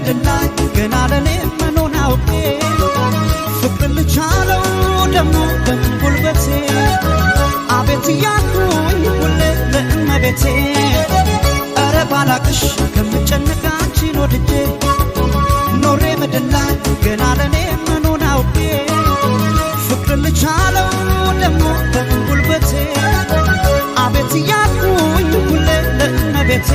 በደላይ ገና ለኔ መኖን አውቄ ፍቅር ልቻለው ደሞ በጉልበቴ አቤት እያልኩኝ ሁሌ ለእመቤቴ ኧረ ባላቅሽ ከምጨነቅ አንቺን ወድጄ ኖሬ በደላይ ገና ለኔ መኖን አውቄ ፍቅር ልቻለው ደሞ በጉልበቴ አቤት እያልኩኝ ሁሌ ለእመቤቴ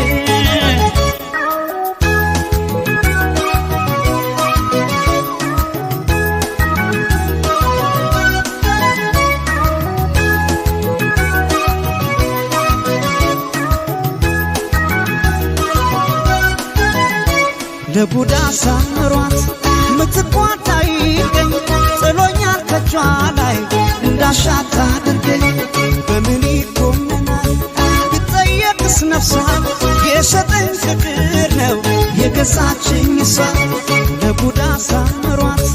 ለቡዳ ሳምሯት ምትቋታ ይገኝ ጥሎኛል ከጇ ላይ እንዳሻት አድርገኝ በምን ይኮነናል ብጠየቅስ ነፍሷ የሸጠኝ ፍቅር ነው የገዛችኝ እሷ ለቡዳ ሳምሯት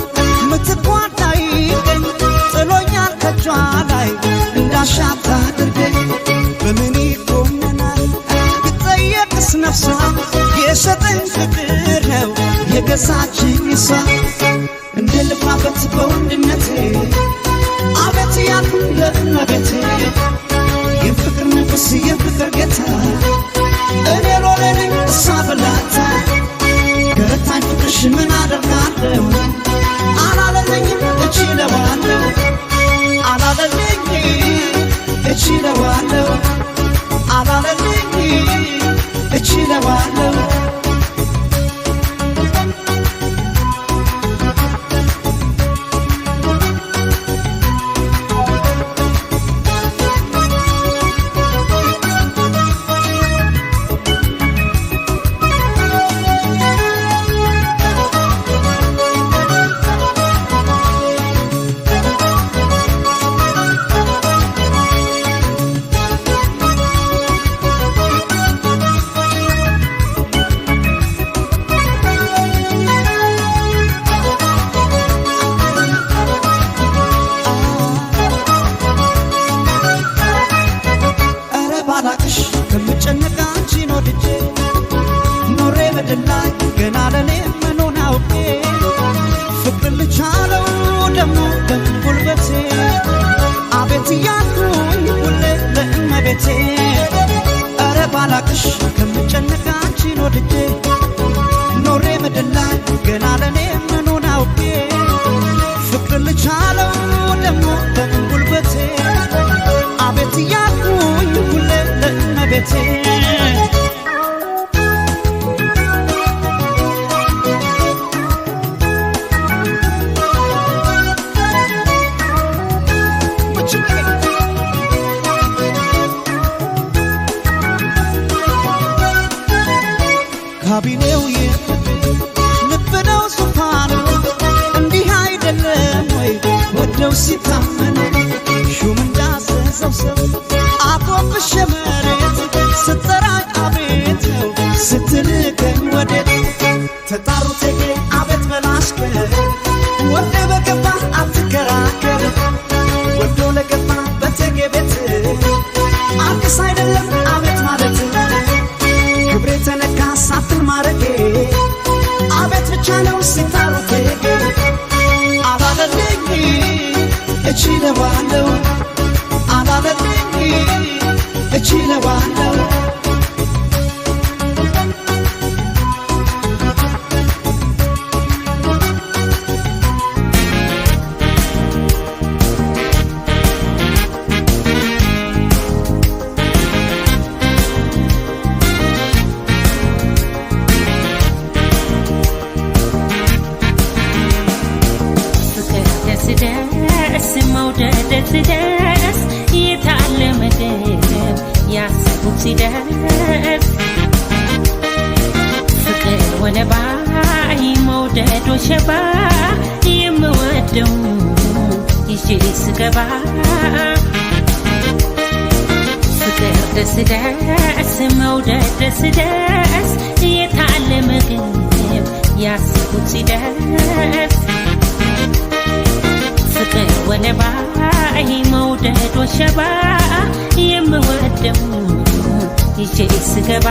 ምትቋታ ይገኝ ጥሎኛል ከጇ ላይ እንዳሻት አድርገኝ በምን ይኮነናል ብጠየቅስ ነፍሷ የሸጠኝ ፍቅር ነው የገዛችኝ እሷ እንደ ልፋበት በወንድነቴ አቤት ያልኩ ለእመቤቴ የፍቅር ንጉሥ የፍቅር ጌታ እኔ ሎሌ ነኝ እሷ በላታ ገረታኝ ፍቅርሽ ምን አደርጋለሁ አላለለኝም እችለዋለሁ አላለለኝ እችለዋለሁ አላለለኝ እችለዋለሁ ከምጨነቅ አንቺን ወድጄ ኖሬ በደላይ ገና ለኔ መኖን አውቄ ፍቅር ልቻለው ደሞ በጉልበቴ አቤት እያልኩኝ ሁሌ ለእመቤቴ ኧረ ባላቅሽ ከምጨነቅ አንቺን ወድጄ ኖሬ በደላይ ገና ለኔ መኖን አውቄ ፍቅር ልቻለው ደሞ በጉልበቴ አቤት እያልኩኝ ሁሌ ለእመቤቴ ካቢኔው ልብ ነው ዙፋኑ እንዲህ አይደለም ወይ ወደው ሲታመኑ ሹም እንዳዘዘው ሰው አቆብሽ መሬት ስትጠራኝ አቤት ነው ስትልከኝ ወዴት ተጣሩ ቴጌ አቤት በላሽከር ወደ በገባ አትከራከር ወዶ ለገባ በቴጌ ቤት አዲስ አይደለም አቤት ማለት ክብሬ ተነካ ሳትን ማረጌ አቤት ብቻ ነው ሲታሩ ቴጌ አላለልኝ እችለዋለሁ አላለልኝ እችለዋለሁ ሲደርስ የታለመ ግብ ያሰቡት ሲደርስ ፍቅር ወለባ መውደድ ወሸባ የምወደው ይዤ ስገባ ፍቅር ደስ ደስ መውደድ ደስ ደስ የታለመ ግብ ያሰቡት ሲደርስ ፍቅር ወለባ መውደድ ወሸባ የምወደው ይዤ ስገባ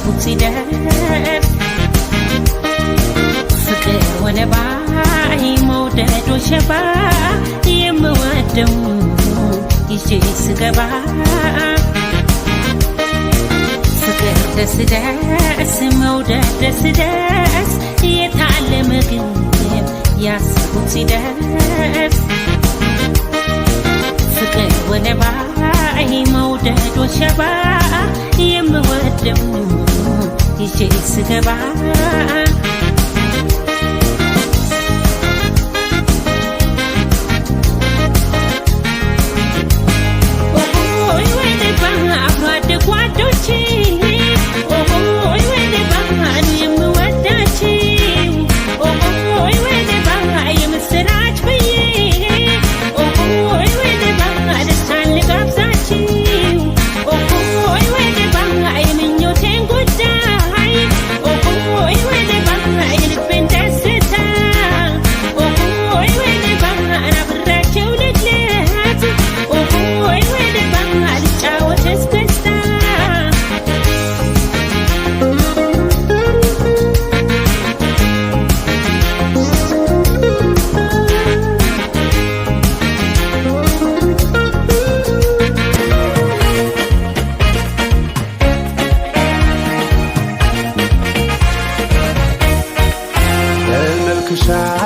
ያሰብኩት ሲደርስ ፍቅር ሆነ ባይ መውደድ ወሸባ የምወደው ይዤ ስገባ ፍቅር ደስ ደስ መውደድ ደስ ደስ የታለ ምግብ ያሰብኩት ሲደርስ ፍቅር ሆነ ባይ መውደድ ወሸባ የምወደው ይዤ ስገባ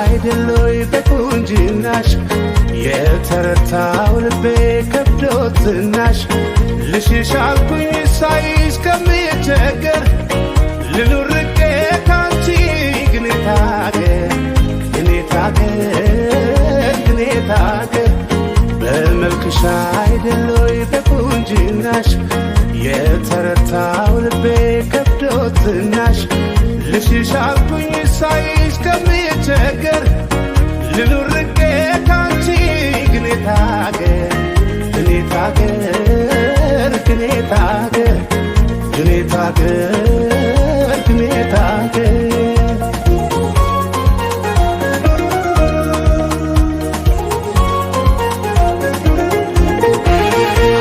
አይደሎይ በቁንጅናሽ የተረታው ልቤ ከብዶትናሽ ልሽሽ አልኩኝ ሳይሽ ከምቸገር ልኑር ርቄ ካንቺ ግን ታገር በመልክሽ አይደሎይ በቁንጅናሽ የተረታው ልቤ ከብዶትናሽ ልሽሽ አልኩኝ ሳይሽ ከምቸገር ልኑር ርቄ ካንቺ ግን ታገር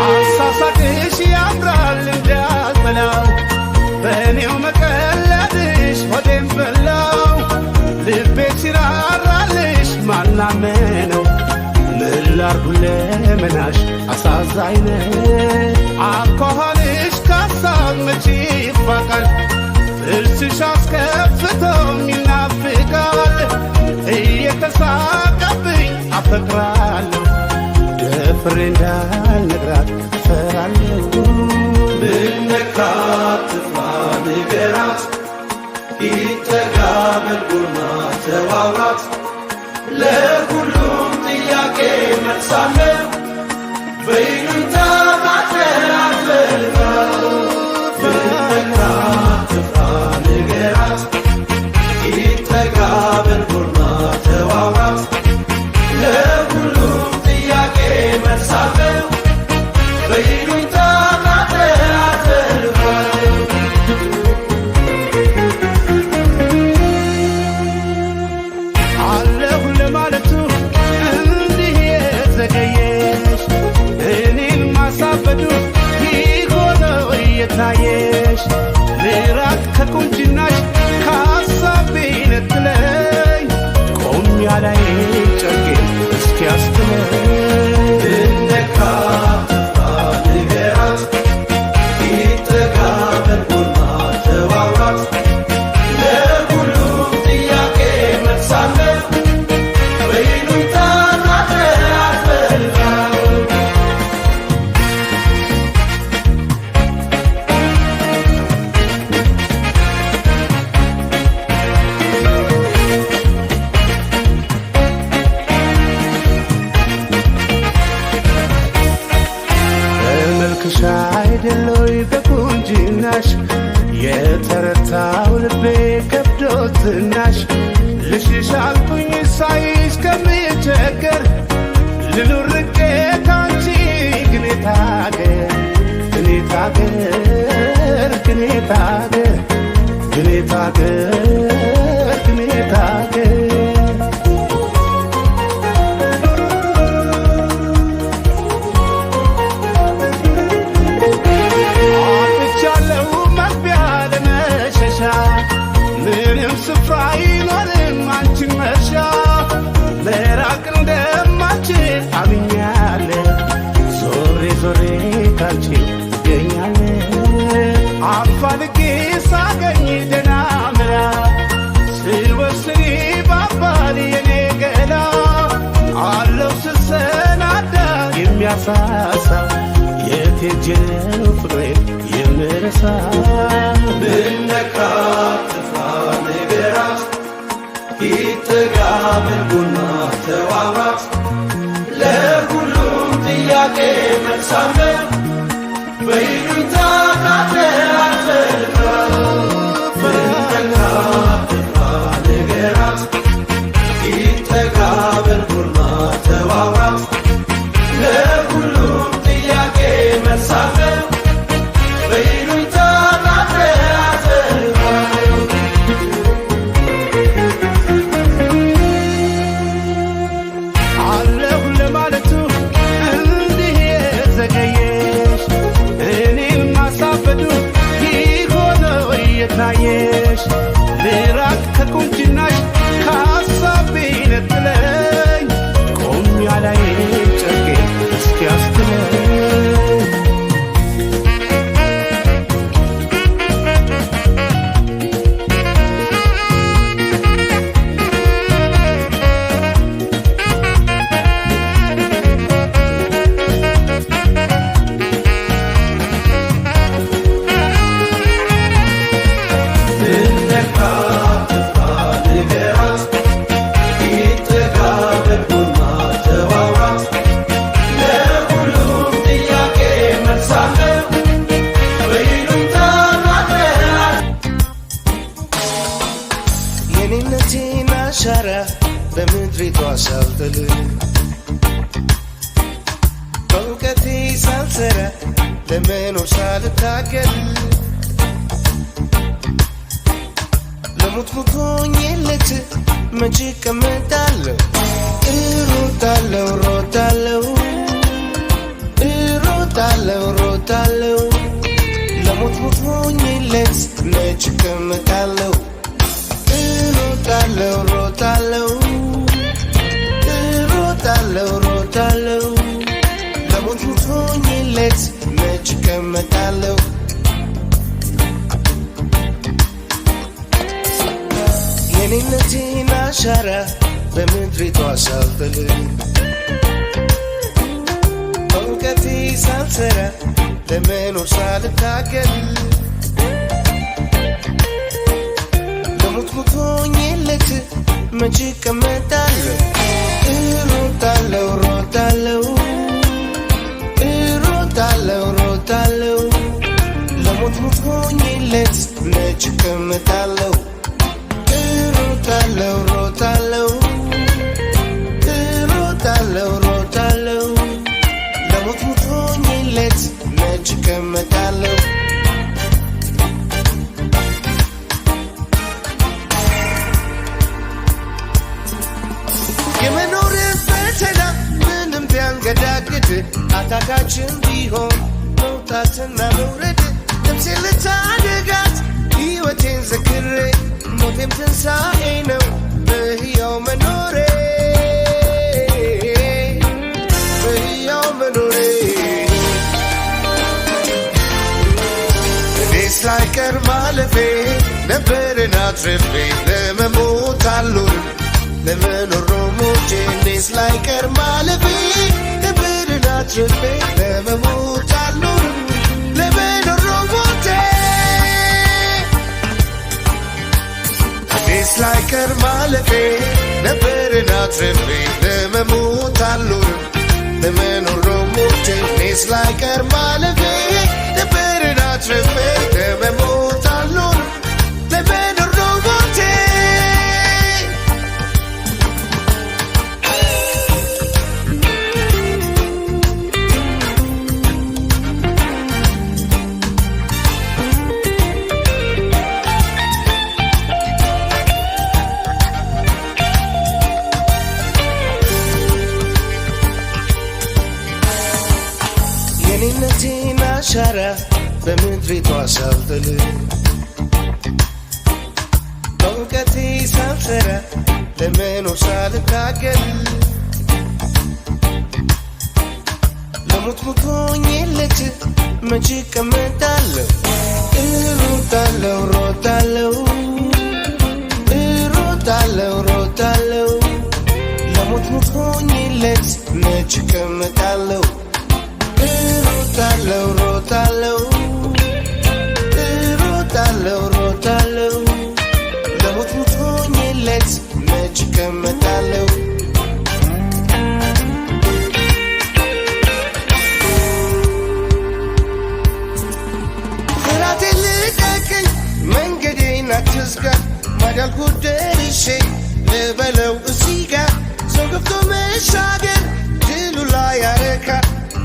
አሳሳቅሽ ያምራል እንዳልበላው በእኔው መቀለድሽ ሆዴን በላው ልቤ ሲራራልሽ ማናመነው ምን ላርጉ ለመናሽ አሳዛኝ ነው አኳኋንሽ ካሳብ መቼ ይፋቃል ጥርስሽ አስከፍቶም ይናፍቃል እየተሳቀብኝ አፈቅራለሁ ደፍሬ እንዳልነግራት እፈራለሁ ብነካት ትፍራ ንገራት ይጠጋ በልጉርማ ተዋውራት ለሁሉም ጥያቄ መልሳለሁ በይሉኝታ ማጠራት ፈልጋለሁ ብነካት ትፍራ ንገራት ይጠጋ በልጉርማ ተዋውራት ለሁሉም ጥያቄ መልሳለሁ በይሉኝታ ማጠራት ፈልጋለሁ አለሁ ለማለቱ እንዲህ የዘገየሽ እኔን ማሳበዱ ይሆነው እየታየሽ ልራቅ ከቁንጅናሽ ከሀሳቤ ነጥለኝ ቆም ያላይ ጨርቄ እስኪያስትለኝ ብነካት ትፍራ ንገራት ይጠጋ በልጉርማ ተዋውራት ለሁሉም ጥያቄ መልሳለሁ በይሉኝታ ማጠራት ፈልጋለሁ በመልክሽ አይደሎይ በቁንጅናሽ የተረታው ልቤ ከብዶትናሽ ልሽሽ አልኩኝ ሳይሽ ከምቸገር ልኑር ርቄ ካንቺ ግን ታገር አጥቻለሁ መግቢያ ለመ ሳገኝ ደህና ምራ ስወስን ባባል የኔ ገላ አለው ስሰናዳ የሚያሳሳ የት ሄጄ ነው ፍቅሬ የምረሳ ብነካት ጥፋ ንገራት ይጠጋብን ቡና ተዋራት ለሁሉም ጥያቄ መልሳለ በይሉኝታ ካለ አትፈልጋ ብነካት ጥፋ ንገራት ይጠጋብን ቡና ተዋራት ለሁሉም ጥያቄ መልሳለ በይሉኝታ ካለ አትፈልጋ አለሁ ለማለቱ እንዲህ የዘገየሽ እኔን ማሳበዱ ይሆነው እየታየሽ ልራቅ ከቁንጅናሽ ከሀሳቤ ነጥለኝ ቆም ያላየ ጨርቄ እስኪያስትለኝ የኔነቴን አሻራ በምድሪቷ ሳልጥል በእውቀቴ ሳልሰራ ለመኖር ሳልታገል ለሙት ሆኜለት መቼ እቀመጣለሁ እሮጣለሁ ሮጣለሁ እሮጣለሁ ሮጣለሁ ለሙት ሆኜለት መቼ እቀመጣለሁ እሮጣለሁ ሮጣለሁ እሮጣለሁ ሮጣለሁ ለሞት ሆኜለት መች እቀመጣለሁ የኔነቴን አሻራ በምድሪቷ ሳልጥል በእውቀቴ ሳልሰራ ለመኖር ሳልታገል ለሙት ሆኜለት መቼ እቀመጣለሁ እሮጣለሁ ሮጣለሁ እሮጣለሁ ሮጣለሁ ለሞት ሆኜለት መቼ እቀመጣለሁ እሮጣለሁ ሮጣለሁ እሮጣለሁ ሮጣለሁ ለሞት ሆኜለት መቼ እቀመጣለሁ የመኖርን ፈተና ምንም ቢያንገዳግድ አታካችን ቢሆን መውጣትና መውረድ ነፍሴ ልታደጋት ሕይወቴን ዘክሬ ሞቴም ትንሣኤ ነው በሕያው መኖሬ በሕያው መኖሬ እኔስ ላይቀር ማለፌ ነበርን አትርፌ ለመሞት አልኖርም ለመኖር ሞቼ እኔስ ላይቀር ማለፌ ነበርን አትርፌ ለመሞት አልኖርም ለመኖር ሞቼ እኔስ ላይቀር ማለፌ ነበርን አትርፌ ለመሞት አልኖርም ለመኖር ሞቼ እኔስ ላይቀር ማለፌ ነበርን አትርፌ ለመሞት አልኖርም ለመኖር ሞቼ የኔነቴን አሻራ በምድሪቷ ሳልጥል በእውቀቴ ሳልሰራ ለመኖር ሳልታገል ለሙት ሆኜለት መቼ እቀመጣለሁ እሮጣለሁ ሮጣለሁ እሮጣለሁ ሮጣለሁ ለሞት ሞቶኝለት መች እቀመጣለሁ እሮጣለሁ ሮጣለሁ እሮጣለሁ ሮጣለሁ ለሞት ሞቶኝለት መች እቀመጣለሁ አትዝጋ ማዳልኩ ደርሼ ልበለው እዚህ ጋር ሰው ገብቶ መሻገር ድሉ ላይ ያረካ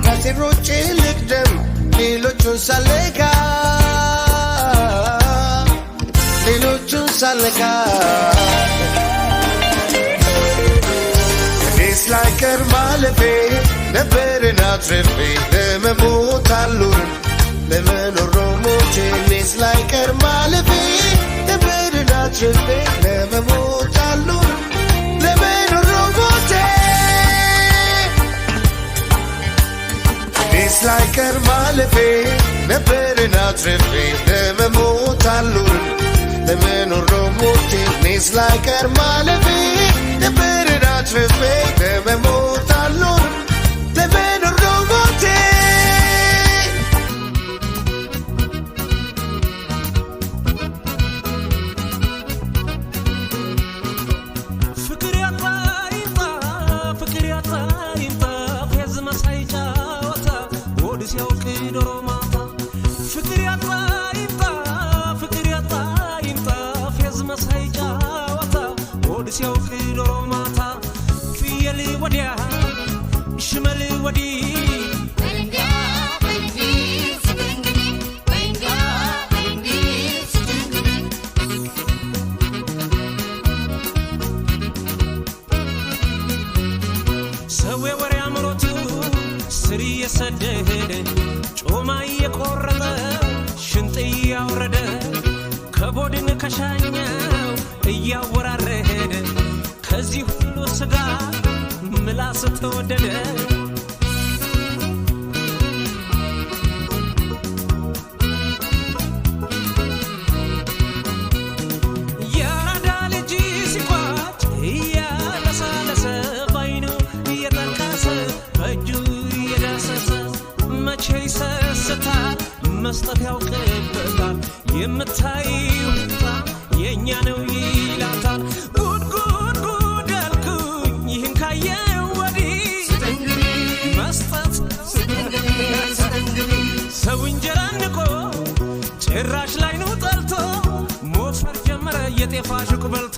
ራሴን ሮጬ ልቅደም ሌሎቹን ሳለካ ሌሎቹን ሳለካ እኔስ ላይቀር ማለፌ ነበርን አትርፌ ለመሞት አልኖርም ለመኖር ነው ሞቼ እኔስ ላይቀር ማለፌ ነበርን አትርፌ ለመሞት አልኖርም ለመኖር ነው ሞቼ እኔስ ላይቀር ማለፌ ነበርን አትርፌ ለመሞት አልኖርም ለመኖር ነው ሞቼ እኔስ ላይቀር ማለፌ ነበርን አትርፌ ለመሞት አልኖርም ለመኖር ነው ሞቼ ጮማ እየቆረጠ ሽንጥ እያወረደ ከጎድን ከሻኛው እያወራረደ ከዚህ ሁሉ ስጋ ምላስ ተወደደ ያራዳ ልጅ ሲቋጭ እያለሳለሰ ባይኑ እየጠቀሰ በእጁ እየዳሰሰ መቼ ይሰስታል መስጠት ያውቅበታል የምታየው የእኛ ነው ይላታል ጉድ ጉድ ጉድ አልኩኝ ይህን ካየው ወዲህ መስጠት ሰው እንጀራ ንቆ ጭራሽ ላይ ነው ጠልቶ ሞፈር ጀመረ የጤፍ አሹቅ በልቶ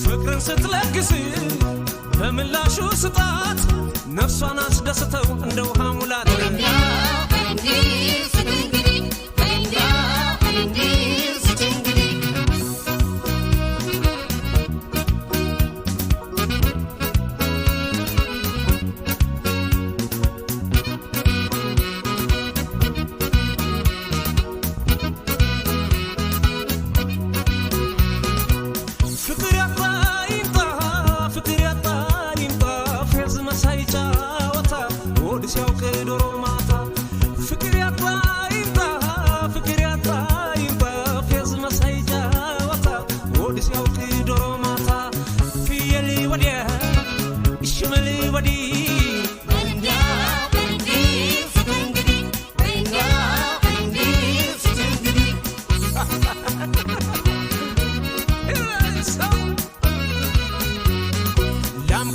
ፍቅርን ስትለግስ በምላሹ ስጣት ነፍሷን አስደስተው እንደ ውሃ ሙላት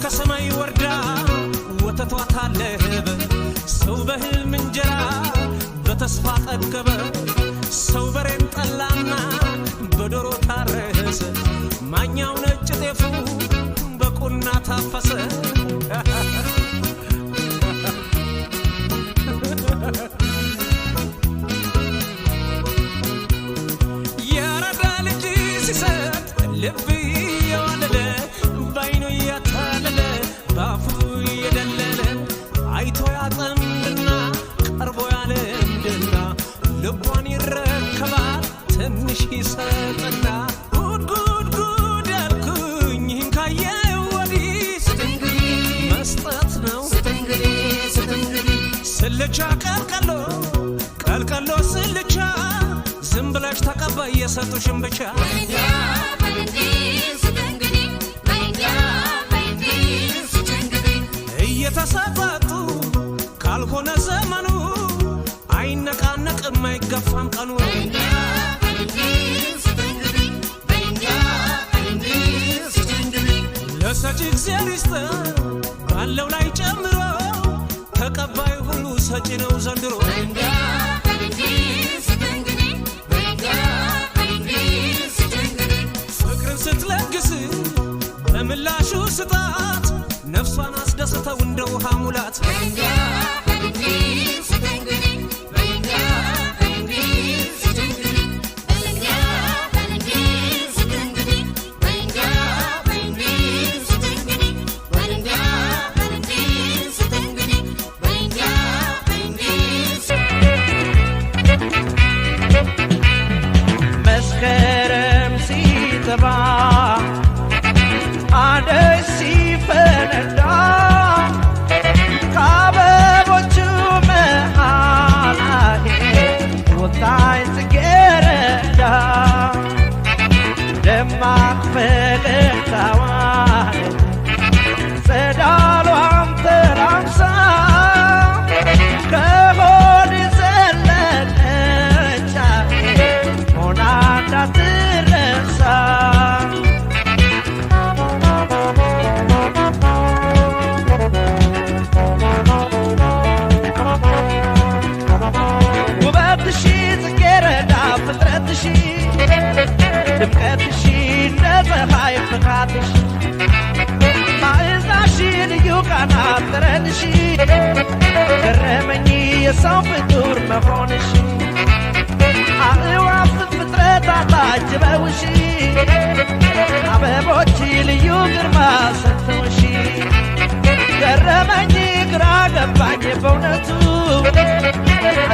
ከሰማይ ወርዳ ወተቷ ታለበ ሰው በህልም እንጀራ በተስፋ ጠገበ ሰው በሬን ጠላና በዶሮ ታረሰ ማኛው ነጭ ጤፉ በቁና ታፈሰ ያራዳ ልጅ ሲሰጥ ልብ የዋለለ ባይኑ ያታለለ ባፉ የደለለ አይቶ ያጠምድና ቀርቦ ያለምድና ልቧን ይረከባል ትንሽ ይሰጥና ጉድ ጉድ ጉድ ያልኩኝ ይህን ካየው ወዲህ መስጠት ነው ስልቻ ቀልቀሎ ስልቻ ዝም ብለሽ ተቀበይ የሰጡሽን ብቻ እየተሰጣጡ ካልሆነ ዘመኑ አይነቃነቅም አይገፋም ቀኑ ለሰጪ እግዚአብሔር ይስጥ ባለው ላይ ጨምሮ ተቀባይ ሁሉ ሰጪ ነው ዘንድሮ ፍቅርን ስትለግስ በምላሹ ስጣት ነፍሷን አስደስተው እንደ ውሃ ሙላት መስከረም ሲጠባ አደይ ሲፈነዳ ከአበቦቹ መሃል ወጣች ጽጌረዳ ደማቅ ፈገግታዋን ጸዳሏን ተላብሳ ከሆድ ዘለለች ሆና እንዳትረሳ ውበትሽ ጽጌረዳ ፍጥረትሽ ድምቀትሽ እንደ ፀሐይ ፍካትሽ ማዕዛሽ ልዩ ቃና ጠረንሽ ገረመኝ የሰው ፍጡር መሆንሽ አእዋፍ ፍጥረታት አጅበውሽ አበቦች ልዩ ግርማ ሰጥተውሽ ገረመኝ ግራ ገባኝ በእውነቱ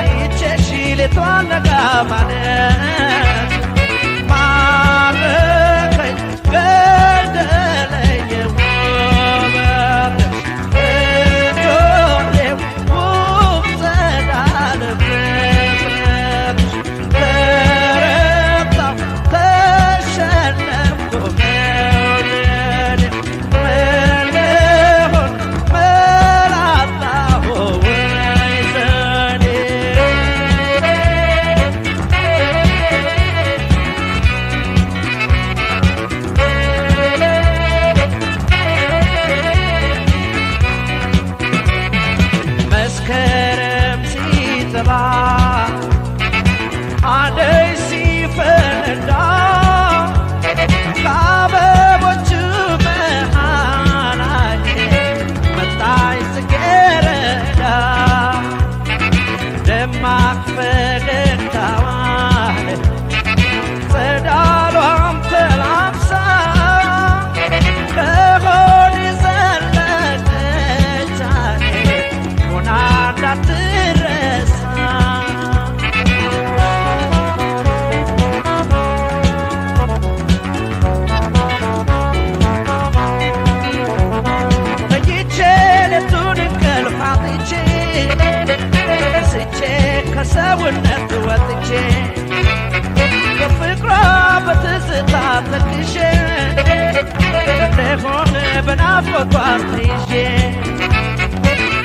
አይቼሽ ሌቷ ነጋ ማለት ማረከኝ ገደለኝ ውበትሽ እጆሌው ውብ ጸዳል ፍጥረትሽ ተረታሁ ተሸነፍኩ መውደድ ምን ልሆን ምን አጣሁ ወይ ዘዴ መስከረም ሲጠባ አደይ ሲፈነዳ ከአበቦቹ መሃል መጣች ጽጌረዳ ደማቅ ፈገግታዋን ጸዳሏን ተላብሳ ከሆድ ዘለለች ሆና እንዳትረሳ ተይቼ ሌቱን እንቅልፍ አጥቼ ስቼ ከሰውነት ወጥቼ በፍቅሯ በትዝታ ተክሼ እንደሆነ በናፍቆቷ ተይዤ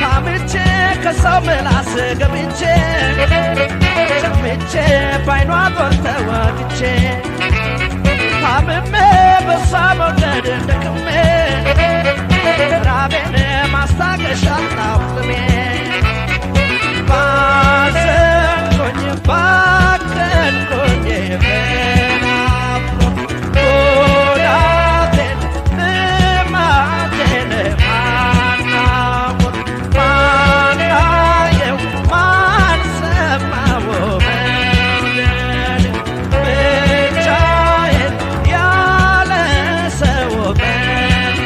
ታምቼ ከሰው ምላስ ገብቼ ጨምቼ ባይኗ ጦር ተወግቼ ታምሜ በሷ መውደድ ደክሜ ራቤን ማስታገሻ አጣሁጥሜ ባዘንኩኝ ባከንኩኝ በናፍቆት ጉዳቴን ልማቴን ማናወቅ ማናየው ማንሰማው መውደድ ብቻዬን ያለ ሰው መውደድ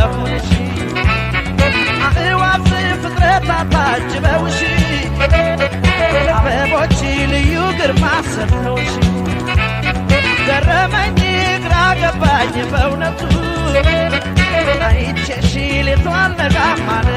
ያለፉንሽ አእዋፍ ፍጥረታት ታጅበውሽ አበቦች ልዩ ግርማ ሰጥተውሽ ገረመኝ ግራ ገባኝ በእውነቱ አይቼሽ ሌቷን ነጋ ማለት